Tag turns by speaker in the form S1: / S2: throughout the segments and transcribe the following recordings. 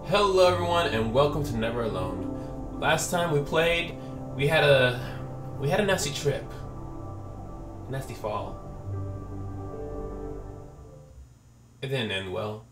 S1: Hello everyone and welcome to Never Alone. Last time we played, we had a nasty trip. Nasty fall. It didn't end well.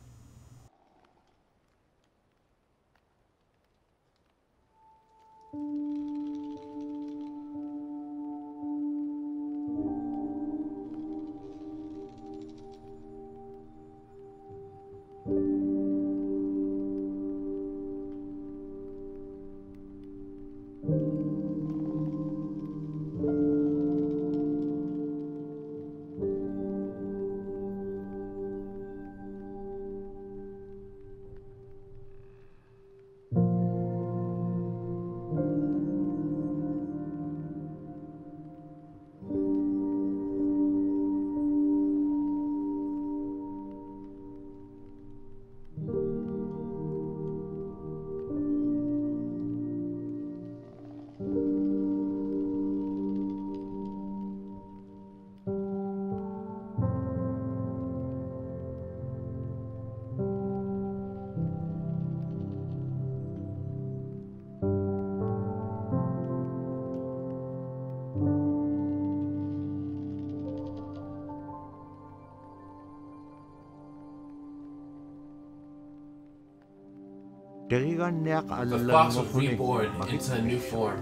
S1: The fox was reborn into a new form.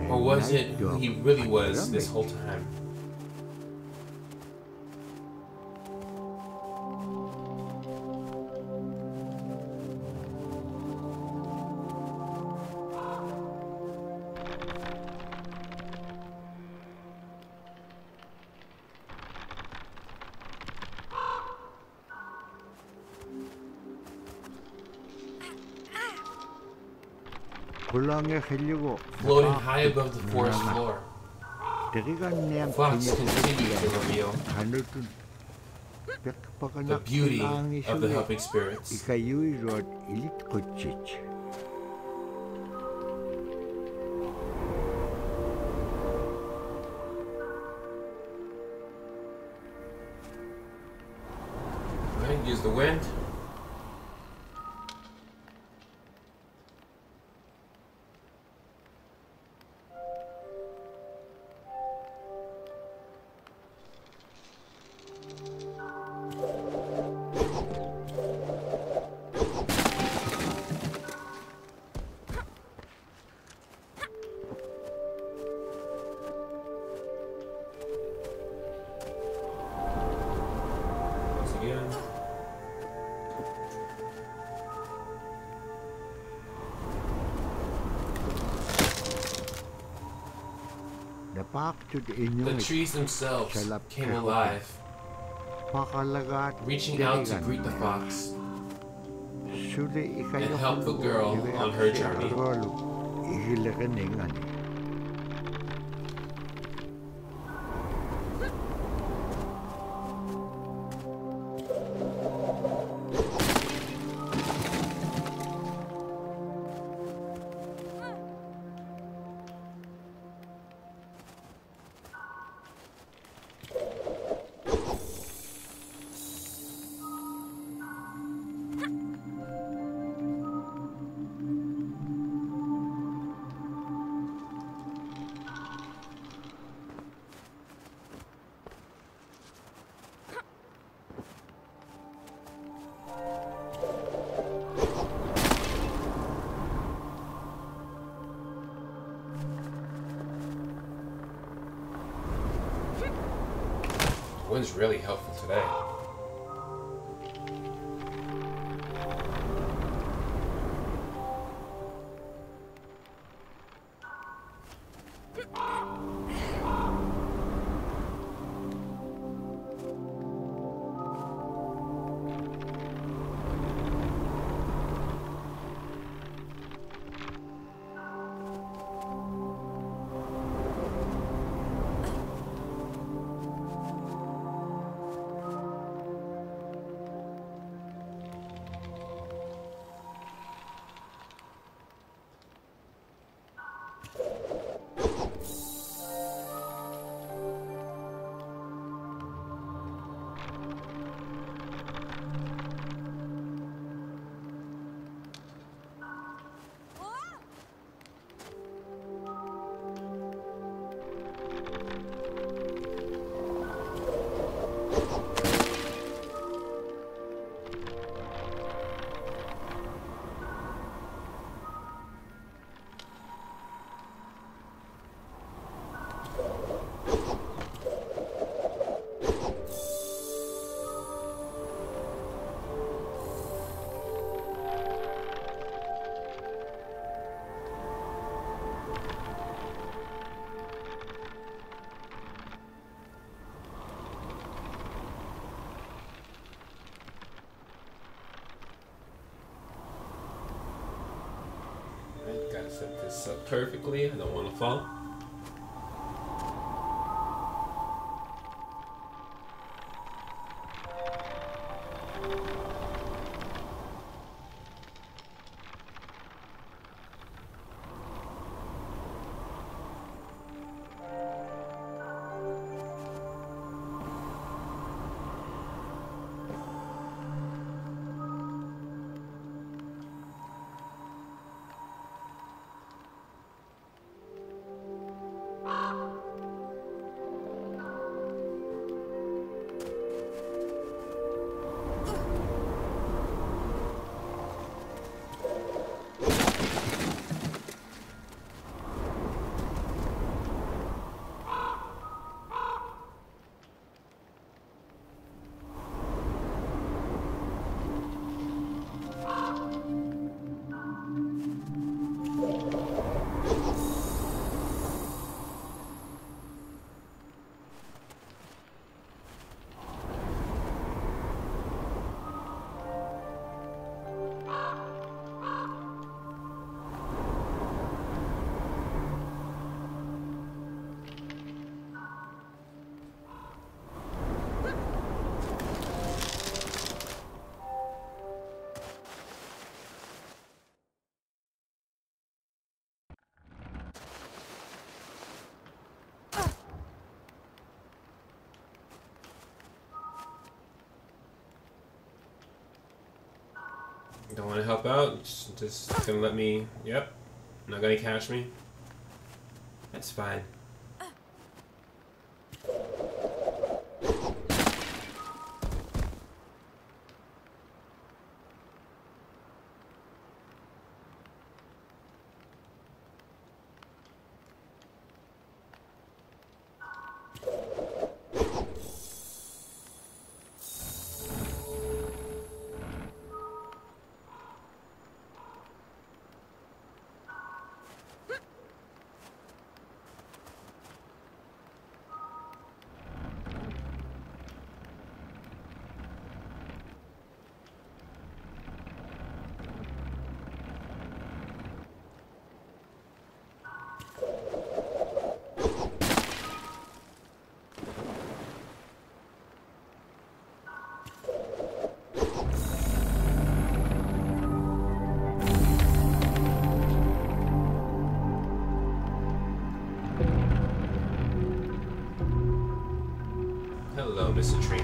S1: Or was it who he really was this whole time? Floating high above the forest floor, the fox continued to reveal the beauty of the helping spirits. Alright, use the wind. The trees themselves came alive, reaching out to greet the fox and help the girl on her journey. Wind's really helpful today. Set this up perfectly. I don't want to fall. Don't want to help out. Just gonna let me. Yep. Not gonna catch me. That's fine. Hello, Mr. Tree.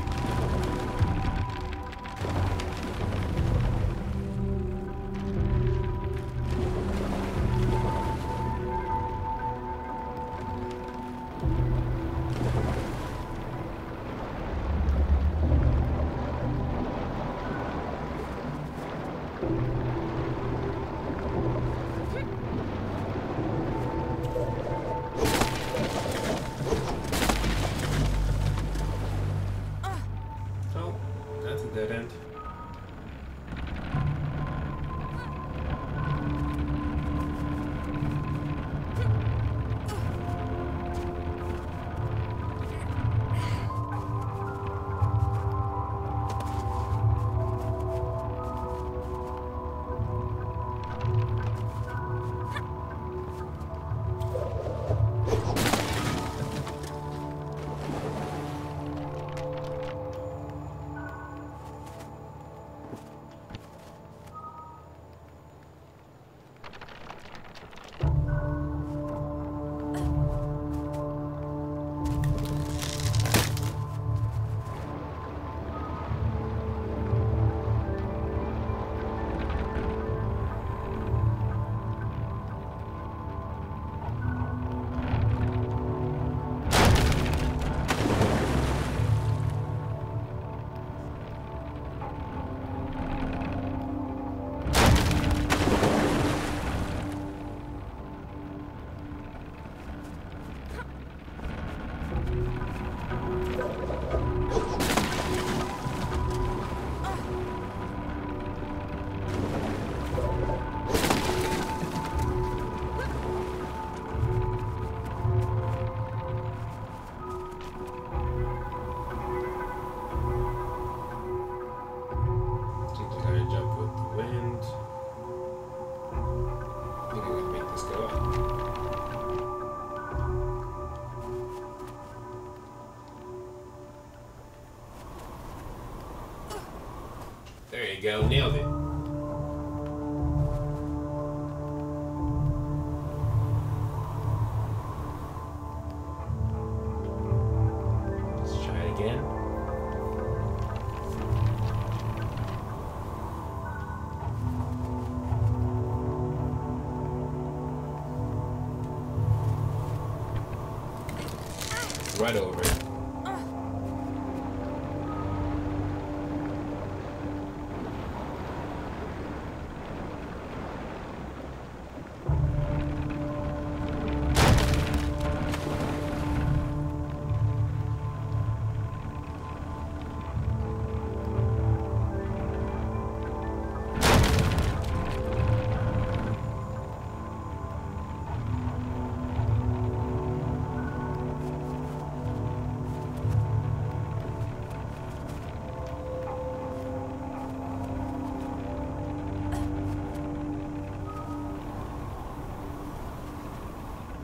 S1: Dead end. you go, nailed it. Let's try it again. Right over it.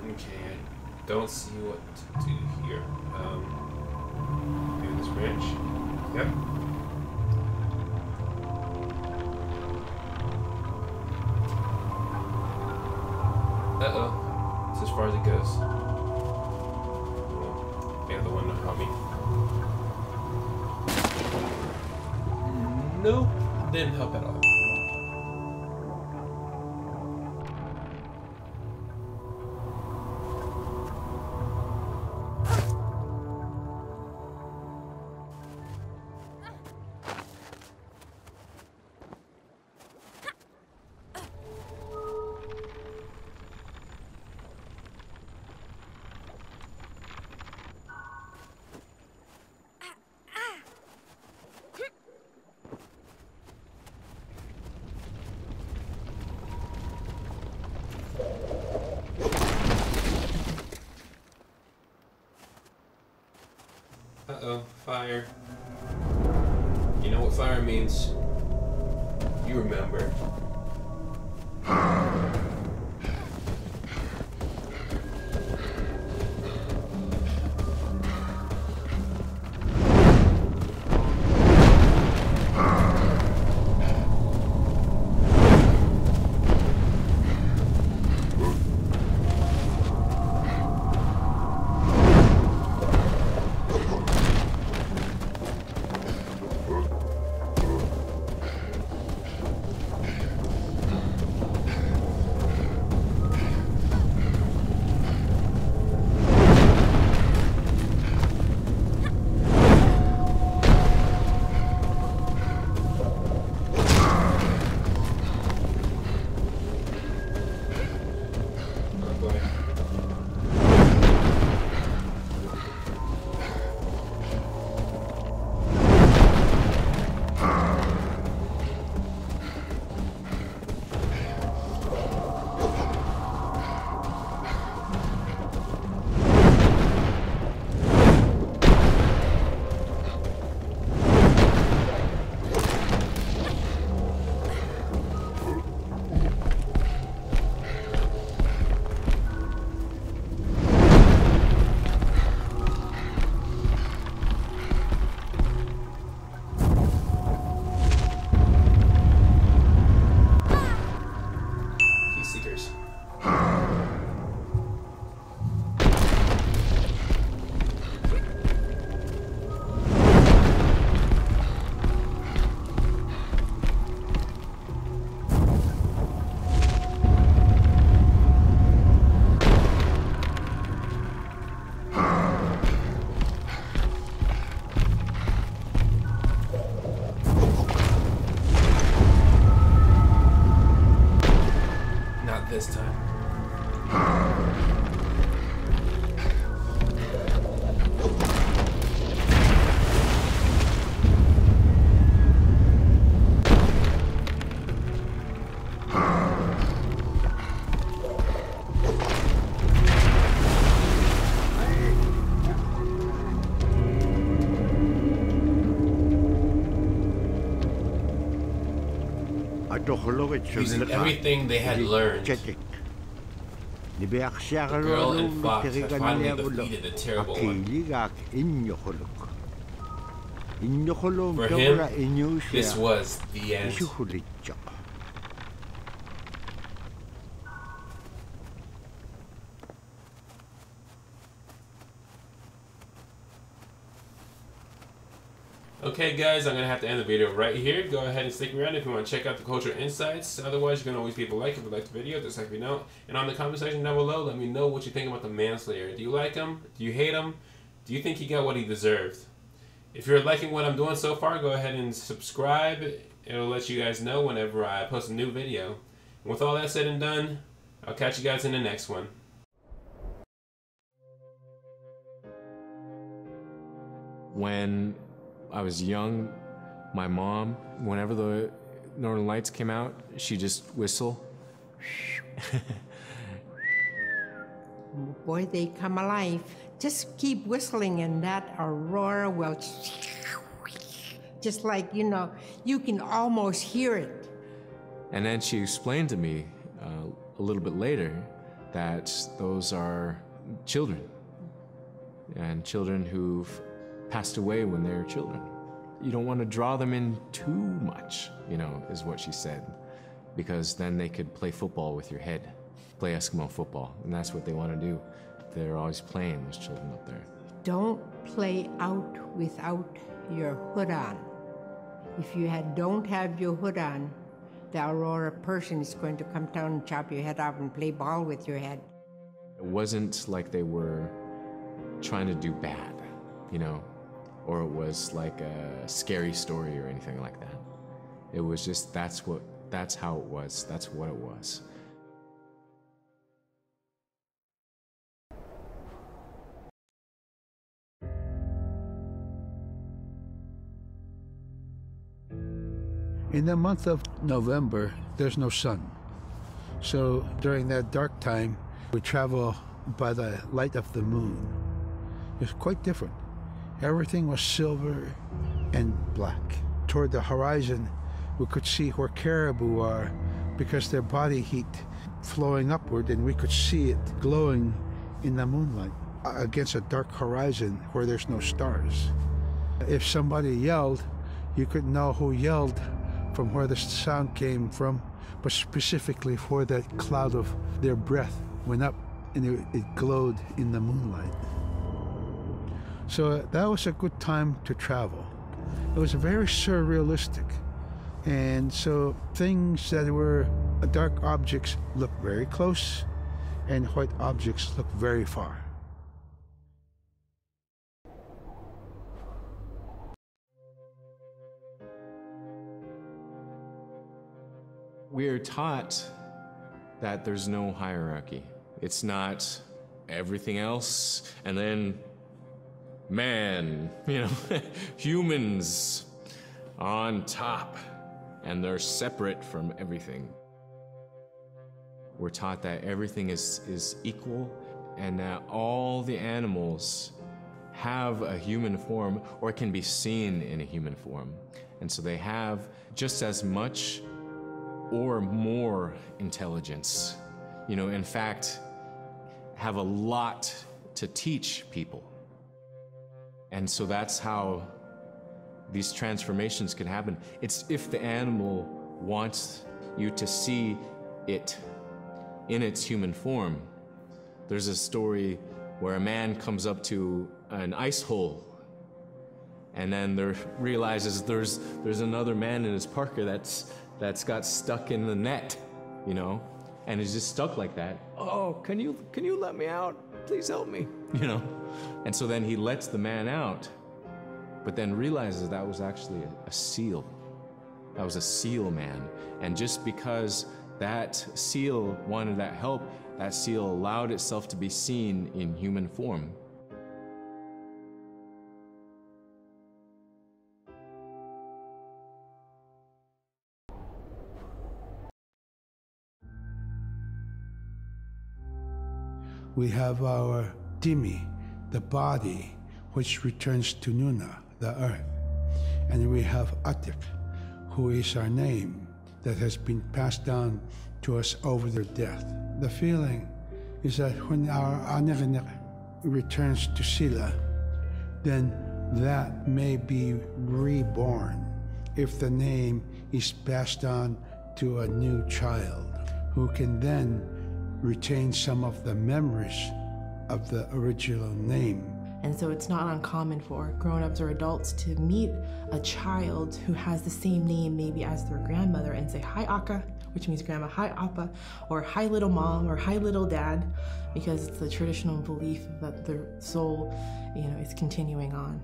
S1: Okay, I don't see what to do here. Maybe this branch? Yep. Uh-oh. It's as far as it goes. Well, the other one to help me. Nope. Didn't help at all. Uh-oh, fire. You know what fire means. You remember. This time. Using everything they had learned, the girl and fox had finally defeated the terrible one. For him, this was the end. Okay guys, I'm going to have to end the video right here. Go ahead and stick around if you want to check out the cultural insights. Otherwise, you can always leave a like if you like the video, just like we know. And on the comment section down below, let me know what you think about the Manslayer. Do you like him? Do you hate him? Do you think he got what he deserved? If you're liking what I'm doing so far, go ahead and subscribe. It'll let you guys know whenever I post a new video. And with all that said and done, I'll catch you guys in the next one.
S2: When I was young, my mom, whenever the Northern Lights came out, she just whistle.
S3: Boy, they come alive. Just keep whistling and that aurora will just like, you know, you can almost hear it.
S2: And then she explained to me a little bit later that those are children, and children who've passed away when they were children. You don't want to draw them in too much, you know, is what she said, because then they could play football with your head, play Eskimo football, and that's what they want to do. They're always playing, those children up there.
S3: Don't play out without your hood on. If you don't have your hood on, the aurora person is going to come down and chop your head off and play ball with your head.
S2: It wasn't like they were trying to do bad, you know, or it was like a scary story or anything like that. It was just, that's how it was, that's what it was.
S4: In the month of November, there's no sun. So during that dark time, we travel by the light of the moon. It's quite different. Everything was silver and black. Toward the horizon, we could see where caribou are because their body heat flowing upward, and we could see it glowing in the moonlight against a dark horizon where there's no stars. If somebody yelled, you could know who yelled from where the sound came from, but specifically where that cloud of their breath went up and it glowed in the moonlight. So that was a good time to travel. It was very surrealistic. And so things that were dark objects looked very close, and white objects looked very far.
S2: We're taught that there's no hierarchy. It's not everything else and then man, you know, humans on top, and they're separate from everything. We're taught that everything is equal, and that all the animals have a human form or can be seen in a human form. And so they have just as much or more intelligence. You know, in fact, have a lot to teach people. And so that's how these transformations can happen. It's if the animal wants you to see it in its human form. There's a story where a man comes up to an ice hole, and then there realizes there's another man in his parka that's got stuck in the net, you know, and is just stuck like that. Oh, can you let me out? Please help me, you know. And so then he lets the man out, but then realizes that was actually a seal. That was a seal man. And just because that seal wanted that help, that seal allowed itself to be seen in human form.
S4: We have our Dimi, the body, which returns to Nuna, the earth. And we have Atik, who is our name that has been passed down to us over their death. The feeling is that when our Anik returns to Sila, then that may be reborn if the name is passed on to a new child who can then retain some of the memories of the original name.
S5: And so it's not uncommon for grown-ups or adults to meet a child who has the same name maybe as their grandmother and say, "Hi, Aka," which means grandma, "Hi, Appa," or "Hi, little mom," or "Hi, little dad," because it's the traditional belief that the soul, is continuing on.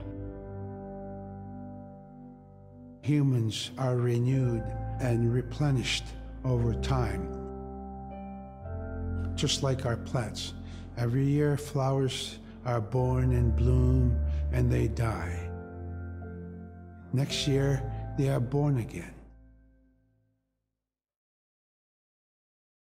S4: Humans are renewed and replenished over time, just like our plants. Every year, flowers are born and bloom and they die. Next year, they are born again.